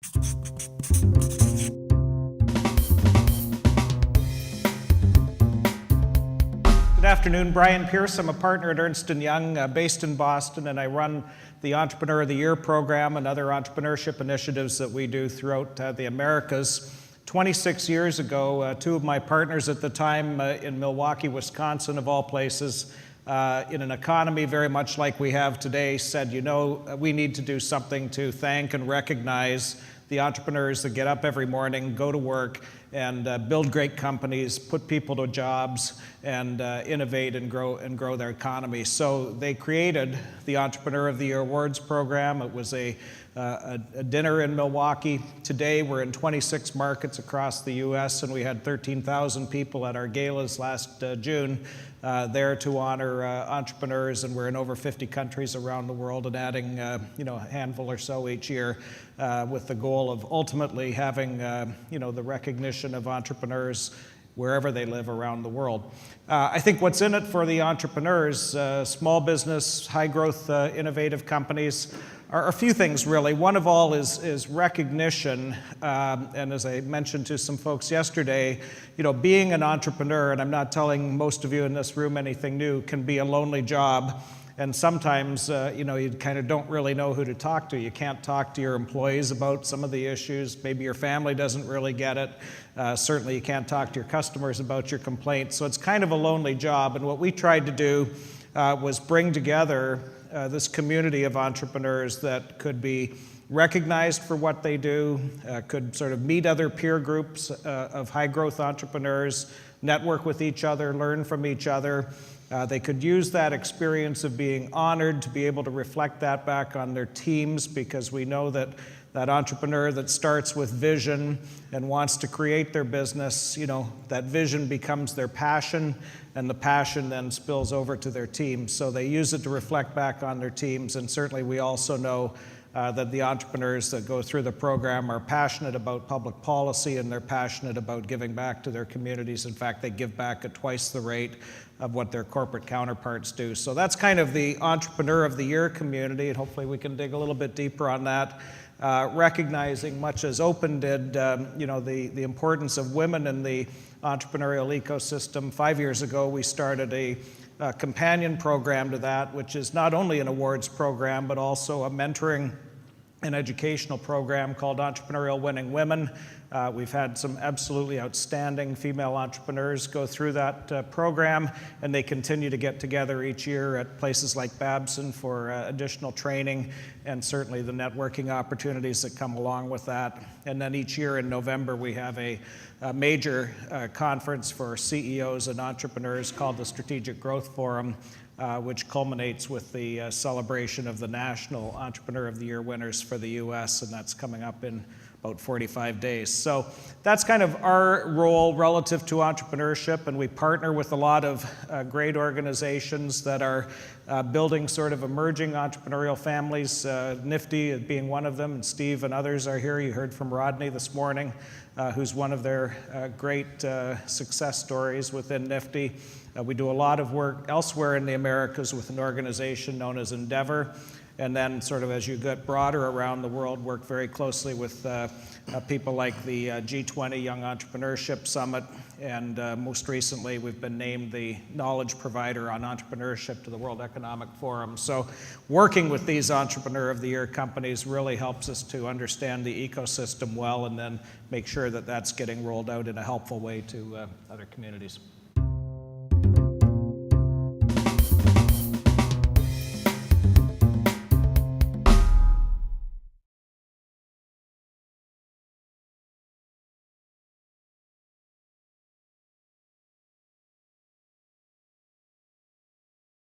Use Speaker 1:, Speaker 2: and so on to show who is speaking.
Speaker 1: Good afternoon, BryanPearce. I'm a partner at Ernst & Young based in Boston, and I run the Entrepreneur of the Year program and other entrepreneurship initiatives that we do throughout the Americas. 26 years ago, two of my partners at the time in Milwaukee, Wisconsin, of all places, in an economy very much like we have today, said, we need to do something to thank and recognize the entrepreneurs that get up every morning, go to work, and build great companies, put people to jobs, and innovate and grow their economy. So they created the Entrepreneur of the Year Awards program. It was a dinner in Milwaukee. Today we're in 26 markets across the U.S., and we had 13,000 people at our galas last June there to honor entrepreneurs, and we're in over 50 countries around the world and adding a handful or so each year with the goal of ultimately having the recognition of entrepreneurs wherever they live around the world. I think what's in it for the entrepreneurs, small business, high growth, innovative companies, are a few things really. One of all is recognition, and as I mentioned to some folks yesterday, being an entrepreneur, and I'm not telling most of you in this room anything new, can be a lonely job. And sometimes, you kind of don't really know who to talk to. You can't talk to your employees about some of the issues. Maybe your family doesn't really get it. Certainly you can't talk to your customers about your complaints. So it's kind of a lonely job. And what we tried to do was bring together this community of entrepreneurs that could be recognized for what they do, could sort of meet other peer groups of high growth entrepreneurs, network with each other, learn from each other. They could use that experience of being honored to be able to reflect that back on their teams, because we know that that entrepreneur that starts with vision and wants to create their business, that vision becomes their passion, and the passion then spills over to their teams. So they use it to reflect back on their teams, and certainly we also know that the entrepreneurs that go through the program are passionate about public policy, and they're passionate about giving back to their communities. In fact, they give back at twice the rate of what their corporate counterparts do. So that's kind of the Entrepreneur of the Year community, and hopefully we can dig a little bit deeper on that, recognizing, much as Open did, the importance of women in the entrepreneurial ecosystem. 5 years ago, we started a companion program to that, which is not only an awards program, but also a mentoring and educational program called Entrepreneurial Winning Women. We've had some absolutely outstanding female entrepreneurs go through that program, and they continue to get together each year at places like Babson for additional training, and certainly the networking opportunities that come along with that. And then each year in November, we have a major conference for CEOs and entrepreneurs called the Strategic Growth Forum, which culminates with the celebration of the National Entrepreneur of the Year winners for the U.S., and that's coming up in about 45 days. So that's kind of our role relative to entrepreneurship, and we partner with a lot of great organizations that are building sort of emerging entrepreneurial families, Nifty being one of them, and Steve and others are here. You heard from Rodney this morning, who's one of their great success stories within Nifty. We do a lot of work elsewhere in the Americas with an organization known as Endeavor. And then sort of as you get broader around the world, work very closely with people like the G20 Young Entrepreneurship Summit. And most recently, we've been named the knowledge provider on entrepreneurship to the World Economic Forum. So working with these Entrepreneur of the Year companies really helps us to understand the ecosystem well, and then make sure that that's getting rolled out in a helpful way to other communities.